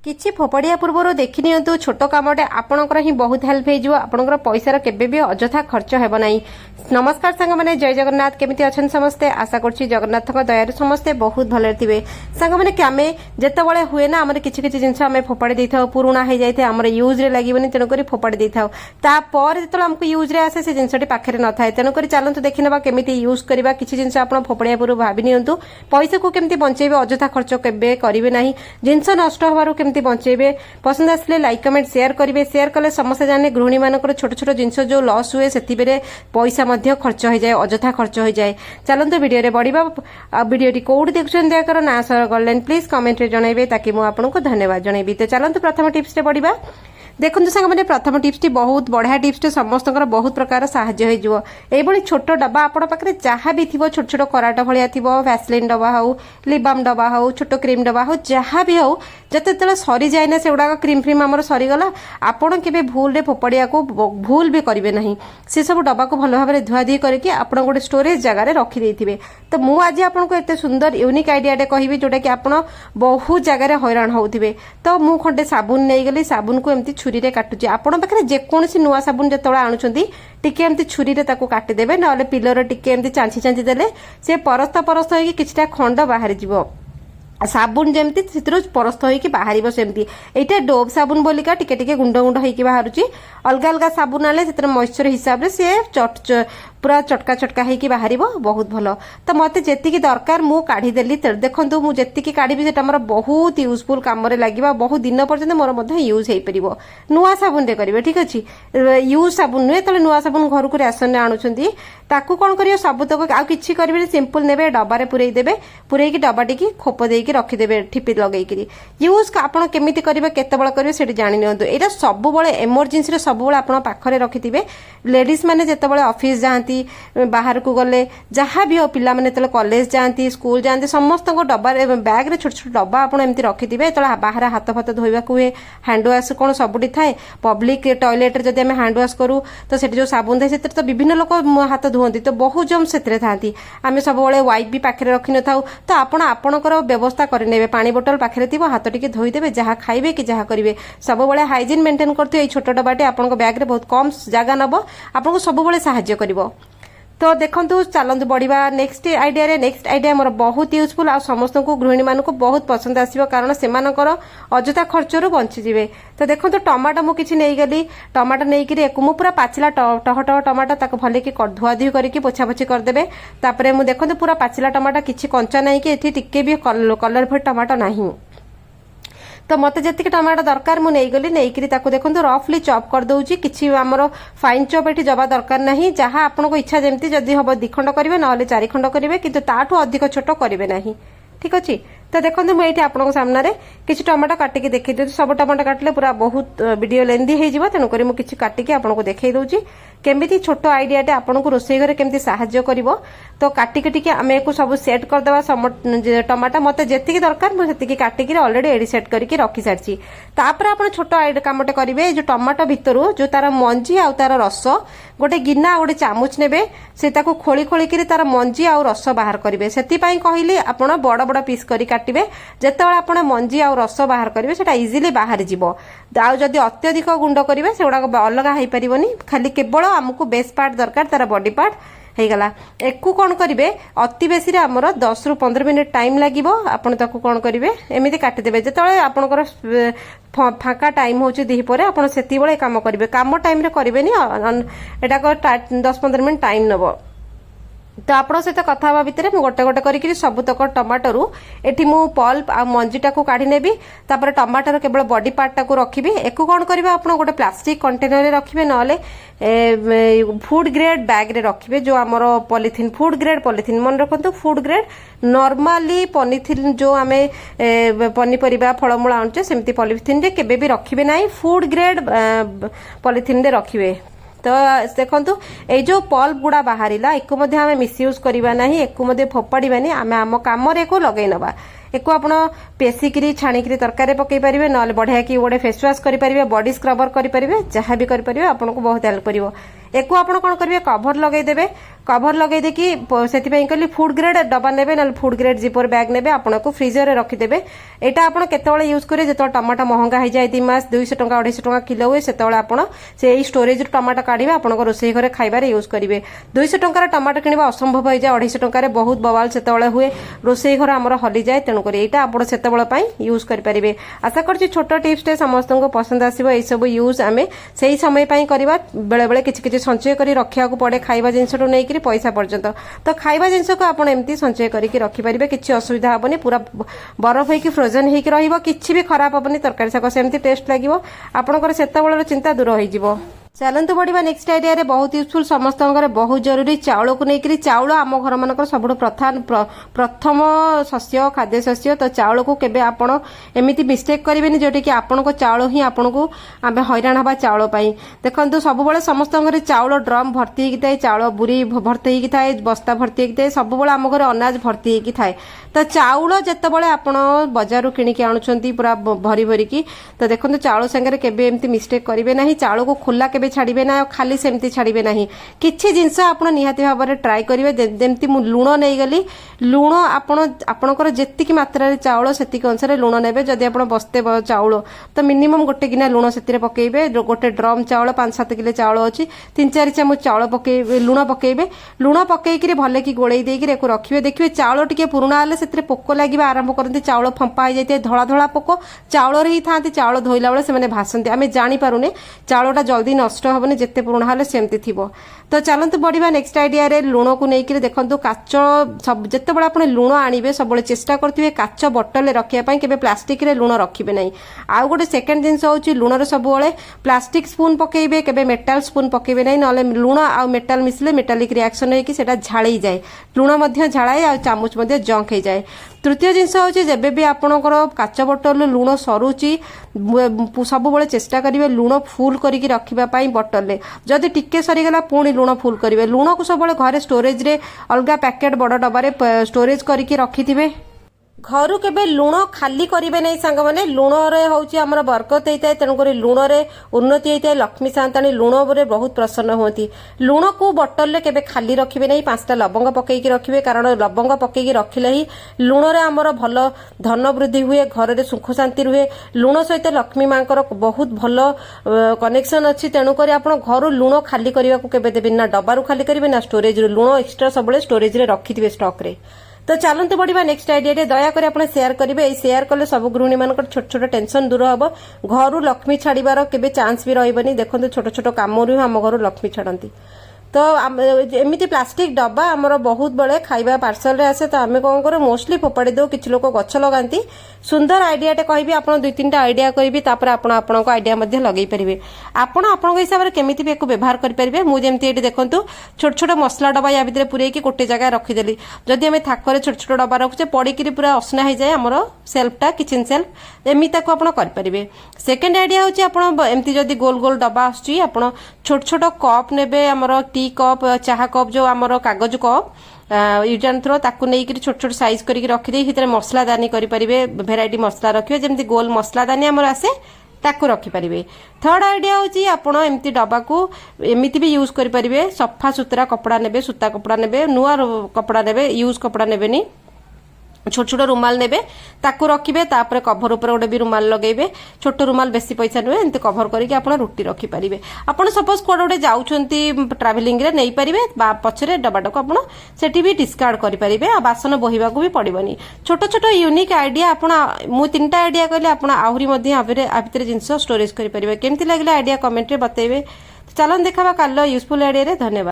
किछि फोपड़िया पूर्व देखि नियंतु छोट कामटे आपणकर ही बहुत हेल्प हो आपणकर पैसार केबे भी अजथा खर्च हेब नाही। नमस्कार सांग माने जय जगन्नाथ केमिति अछन समस्ते आशा करछि जगन्नाथक दयारु समस्ते बहुत भले थिबे। सांग माने कि आमे जेतेबेले हुए ना हमर किछि किछि जिंस आमे फोपाडी देथाउ पुराना हे जाइथे हमर यूज रे लागिबनी तेनो करी फोपाडी देथाउ ता पर जेतले हमको यूज रे आसे से जिंसटी पाखरे न थाए तेनो करी चलंतु देखिनबा केमिति यूज करबा। किछि जिंस आपण फोपड़िया पूर्व भाबी नियंतु पैसा को केमिति बंचेबे अजथा खर्च केबे करिवे नाही जिंस नष्ट होबारु केमिति बंचेबे। पसंद आसले लाइक कमेंट शेयर करेंगे शेयर कले समस्त जाने गृहिणी मानकर छोट छोट जिनस जो लॉस हुए से पैसा मध्य खर्च हो जाए अजथा खर्च हो जाए। चलते वीडियो रे बढ़िया वीडियो कौट देखुन दयाकर ना सर गलेन प्लीज कमेंट रे जनइबे ताकि मु आपनको धन्यवाद जनइबी। तो चलते प्रथम टिप्स रे बढ़िया देखो सांग मैंने प्रथम टिप्स टी बहुत बढ़िया टिप्स टे समस्त बहुत प्रकार साहाय्य हो छोट डब्बा आपण पाखे जहाँ भी थी छोट छोट कराट भाया थी वैसलिन डब्बा हो लिबाम डब्बा हो छोट क्रीम डब्बा हो जहाँ भी हो जिते सरी जाए ना से गुड़ाक क्रीम फ्रीम आम सरीगला आपड़ के भूल फोपड़िया को भूल भी करेंगे ना से सब डब्बा को भल भाव धुआधुई करके आप गोटे स्टोरेज जगार रखिदे। तो मुझे आज आपको एत सुंदर यूनिक आइडियाटे कहि जोटा कि आप बहुत जगार हैरान होते। तो मुझे खंडे साबुन नहीं गली साबुन को एमती छुरी रे काटुची आपण पाखे जेकोसी नुआ साबुन जो आणुंट टिके एमती छुरी रे ताको काटिदेबे ना पिलर टिके एमती चांची चांची देले से परस्त परस्त होगी किछटा खंड बाहरी जीवो साबुन जमती परस्त होगी बाहर सेमती एटा डोब साबुन बोलिका टिके टिके गुंड गुंड होगी बाहरुची अलग अलग साबुन आले से मॉइस्चर हिसाब से सी पूरा चटका चटका होगी बाहर बहुत भल। तो मत जी दरकार मु काढ़ीदेली देखो मुझे काढ़ी से बहुत यूजफुल कम लगे बहुत दिन पर्यटन मोर यूज हो पार नुआ साबुन रे करेंगे ठीक अच्छे यूज साबुन नुहे तो नुआ साबुन घर को राशन आणुंट ताकू कौन कर सबतक आउ कि करेंगे सिंपल ने डबारे पुरई देवे पुरई डब्बा टी खोप देकी रखिदेवे ठिपी लगे यूज आपड़ केमी करेंगे केतबेले करेंगे से जाणी नियंतु एटा सब एमरजेंसी सब पाखरे रखिथे लेडीज मैंने जितेबाला ऑफिस जाती बाहर को गले जहाँ भी हो पिला माने तले कॉलेज जाती स्कूल जाती समस्त डब्बा बैग रे छोट छोट डब्बा आप एमती रखिथे तो बाहर हाथ फाथ धोवा हुए हैंड वाश कौन सबुठी थाए पब्लिक टॉयलेट जब आम हैंड वाश करूँ तो जो साबुन थाए से तो विभिन्न लोक हाथ धुअंती तो बहुत जम से आम सब वाइप भी पाखे रखी न था। तो आपणकर व्यवस्था करे पानी बोतल पाखे थी हाथ टिके धोईदेवे जहाँ खाइबे कि जहाँ करेंगे सब हाइजीन मेंटेन करते छोट डब्बाटे आपन बैग रे बहुत कम जगह नब आपको सब साहाय्य करिवो। तो देखो चलते बढ़िया नेक्स्ट आइडिया मोर बहुत यूजफुल आ समस्त को गृहिणी मान को बहुत पसंद आसो कारण से अजथा खर्चर बंचीजे। तो देखो टमाटो मुझे किसी नहीं गली टमाटो नहीं पूरा पाचिला टह टह टमाटो ताको भले कि धुआधुई करके पोछा पोछी करदे तापर मुझे देखो पूरा पाचिला टमाटो किसी कंचा नहीं कि टिके भी कलरफुल टमाटो नहीं। तो मत जी टमाटो दरकार मुझे गली नहीं देखो रफली चॉप कर दूची किसी आमर फाइन चॉप ये जबा दरकार नहीं जहाँ आपको इच्छा जमी जदि हम 2 खंड करेंगे ना 4 खंड करेंगे कि ताठू अधिक छोट करेंगे ना ठीक अच्छे। तो देखो मुझे आपको सामने किसी टमाटो काटिकी देखी दूसरी सब टमाटो काटिले पूरा बहुत वीडियो लेंदी हो तेणुक मुझे काटिकी आपको देखई दूची केमिति छोट आइडियाटे आपको रोषेई घरे केमिति साहाय्य करिवो। तो काटिकी टिके आम एक सब सेट करदे टमाटो मत जी दरकार मुझे काटिकी ऑलरेडी एडी सेट करके रखी सारी तापर आप छोट कामटे करेंगे जो टमाटो भितर जो तार मंजी आ तार रस गोटे गिना गोटे चामुच ने से खोली खोलिकी तार मंजी आ रस बाहर करेंगे से कहली आप बड़ बड़ पीस कर काटिबे जेतेबेले आपण मंजी आ रस बाहर करेंगे सेटा इजिली बाहर जीवो जदि अत्यधिक गुंड करेंगे से गुड़ाक अलग हो पारनी खाली केवल आमको बेस पार्ट दरकार तार बॉडी पार्ट होगला एकू कौन करेंगे अति बेसी आमर 10 ରୁ 15 मिनिट टाइम लगे आपड़ ताकू कौन करेंगे एमती काटिदेवे जिते आपंकर फाँका टाइम हो दीपर आप से कम करेंगे कम टाइम करेंगे एटा 10-15 मिनिट टाइम नब। तो आपण सहित कथा हवा भितर गोटे गोटे करके सबुतक टमाटो एठी मु पल्प आ मंजीटा को काढ़ी नेबी तापर टमाटर केवल बॉडी पार्टा को रखिबी एकु कौन करिवे आपण गोटे प्लास्टिक कंटेनर रे रखिबे नले फूड ग्रेड बैग रे रखिबे जो हमर पॉलिथिन फूड ग्रेड पॉलिथिन मन रखंतु फूड ग्रेड नॉर्मली पॉलिथिन जो आमे पनी परिबा फळमूळ आनचे सेमती पॉलिथिन रे केबे भी रखिबे नाही फूड ग्रेड पॉलिथिन रे रखिबे। तो देखो ये जो पल्प गुड़ा बाहर एक मिसयूज करवा ना एक फोपाड़ानी आम आम कम लगे नवा एक आप पेसिकी छाणिकी तरकारी पकई पारे ना बढ़िया कि गोटे फेस वाश करेंगे बॉडी स्क्रबर करेंगे जहाँ भी करेंगे आपको बहुत हेल्प कर एक आप कौन करेंगे कभर लगेदेवे कभर लगे देखि सेतिपई कहली फूड ग्रेड डबा नेबे ना फूड ग्रेड जिपर बैग नेबे आपनको फ्रीजर रे रखिदेबे एटा आपण केतବେଳେ यूज करे जेतो टमाटो महंगा हो जाए 2 मास 200 टंका 250 टंका किलो हुए सेतବେଳେ आपण से एई स्टोरेज रो टमाटो काढिबे आपनको रोसई घरे खाइबारे यूज करिवे 200 टंका रो टमाटो किनिबा असंभव हो जाए 250 टंका रे बहुत बवाल सेतବେଳେ हुए रोसई घर हमर हली जाए तेनु करी एटा आपण सेतବେଳେ पई यूज करि परिबे आशा करछि छोट टिप्स टे समस्त को पसंद आसीबो एई सब यूज आमे सेही समय पई करबा बेले बेले किछि किछि संचय करी रखिया को पड़े खाइबा जिंसटो नै करी पैसा पर्यंत तो खाइबा जिंस को आपण एम्ति संचय करी रखि परिबे किछि असुविधा हबनी पूरा बरफ होई कि फ्रोजन होई कि रहिबो किछि भी खराब हबनी तरकारी साग सेमति टेस्ट लागिवो आपनकर सेतबेलर चिंता दूर होई जिवो चलतु बढ़िया नेक्स्ट आइडिया रे बहुत यूजफुल समस्त बहुत जरूरी चाउल को लेकर चाउल आम घर मान सब प्रथम शस्य खाद्य शस्य तो चाउल को केबे आपण एमिति मिस्टेक करेंगे जोटी कि आपण को चाउल ही आपण को आम हैरान हवा चाउल देखो सब समस्त चाउल ड्रम भर्ती होता है चाउल बुरी भर्ती होता है बस्ता भर्ती होता है सब आम घर अनाज भर्ती होता है तो चाउल जितेबाला आपण बजार किणिकी आणुछंती पूरा भरी भरी की तो देखो चाउल संगे केबे एमती मिस्टेक करेंगे ना चाउल को खोला केबे छाड़िबे ना खाली सेमती छाड़िबे ना किछि जिंस आपण निहाती भाव में ट्राई करेंगे जेमती मु लुण नहीं गली लुण आपणकर जेतिकी मात्रा रे चाउल सेतिकी अनुसार लुण नेबे जदि आपण बस्ते चाउल तो मिनिमम गोटे गिना लुण सेतिरे पकेइबे गोटे ड्रम चाउल 5-7 किलो चाउल अछि 3-4 चामच चाउल पकेइबे लुण पकेइबे लुण पकेइकरी भले की गोळेई देइकरी एको रखिबे देखिबे चाउल टिके पुराना आले सेतिरे पोक लागिबा आरंभ करते चाउल फंपा हो जाए धड़ा धड़ा पोक चाउल रे ही थांती चाउल धोइला बेले से भासंती आमे जानी पारुने चाउलटा जल्दी नष्ट हबने जेते पुराना हाले सेमती थिबो तो चलतु बढ़िया नेक्स्ट आइडिया रे लुण को लेकर देखो काच सब जिते बड़े आप लुण आनिबे सब चेष्टा करेंगे काच बोतल रखापी केबे प्लास्टिक रे लुण रखिबे नहीं आउ गोटे सेकेंड जिनस होची लुण रे सब प्लास्टिक स्पून पकेबे केबे मेटाल स्पून पकेबे नहीं नले लुण आ मेटाल मिसले मेटालिक रिएक्शन होई कि सेटा झाळई जाए लुण मध्य झाळाए आ चामच मध्य जंक हो जाए तृतीय जिनस होची जेबे भी आपणकर काच बोतल लुण सरुची सब चेष्टा करेंगे लुण फुल करके रखापी बोतल रे जदि टिके सरीगला पुणी लुण फुल करेंगे लुण को सब घरे स्टोरेज रे अलग पैकेट बड़ डबारे स्टोरेज करके रखिथिबे घर केबे लुण खाली करेंगे नहीं सांग मैंने लुण रे होची हमर बरकत होता है तेणुक लुण रे उन्नति होता है लक्ष्मी सांताणी लुण रे बहुत प्रसन्न होती लुण को बोतल रे केबे खाली रखिबे नहीं 5टा लवंग पकेकी रखिबे कारण लवंग पकेकी रखिले ही लुण रे हमर भल धन वृद्धि हुए घर रे सुख शांति रुहे लुण सहित लक्ष्मी मांकर बहुत भल कनेक्शन अच्छी तेणुक आप घर लुण खाली करने को केबे देबे ना डबारू खाली करेंगे ना स्टोरेज लुण एक्सट्रा सब स्टोरेज रे रखिथिबे स्टॉक रे तो चलते बढ़िया नेक्स्ट आइडिया रे दयाकोरी आप शेयर करेंगे शेयर कले सब गृहिणी मान छोट छोट टेंशन दूर हम घर लक्ष्मी छाड़बार केबे चांस भी रही देखते छोट छोट कम आम घर लक्ष्मी छाड़ती तो एमती प्लास्टिक डब्बा आमर बहुत बड़े खाइबा पार्सल रे आसे तो आम कौन करूँ मोस्टली फोपाड़ी दो किसी लोग गछ लगाती सुंदर आइडियाटे कहि आप 2-3टा आइडिया करी आपण आइडिया लगे पारे आपण हिसाब से केमी भी एक व्यवहार करेंगे मुझे देखूँ छोट छोट मसला डब्बा या भितर पूरे गोटे जगह रखिदेली जदि आम थाकरे छोट छोट डब्बा रखुचे पड़िकी पूरा असना हो जाए आमर सेल्फटा किचन सेल्फ एमती करेंगे सेकेंड आइडिया हूँ एमती जदि गोल गोल डब्बा आसुची आप छोट छोट कप ने आमर टी कप चाह कप जो आमर कागज कप यूज एंड थ्रो ताकू नहीं छोट छोट साइज करके रखिदे मसला दानी करेंगे भेराइटी मसला रखिए जमी गोल मसला दानी आमर आसे ताकू रखिपारे थर्ड आइडिया हूँ आप एमती डब्बा को एमती भी यूज करेंगे सफा सुतरा कपड़ा ने सूता कपड़ा ने नुआ कपड़ा ने यूज कपड़ा ने छोट छोट रुमाल नेबे ताकू रखिबे तापर कभर ऊपर गोटे भी रुमाल लगेबे छोट रुमाल बेसी पैसा नुहे एमती कभर करके आपण रुटी रखि पारिबे आपण सपोज कोड गोटे जाउछंती ट्रैवलिंग रे नै पारिबे बा पछरे डबाटा को आपण सेठी भी डिस्कार्ड करि पारिबे आ बासन बोहिबा को भी पड़िबनी छोट छोट यूनिक आइडिया आपण मु 3टा आइडिया कहले आपण आहुरी मध्ये आ भितर जिंस स्टोरेज करि पारिबे केमती लागले आइडिया कमेंट रे बतेबे चलन देखाबा काल यूजफुल आइडिया रे धन्यवाद।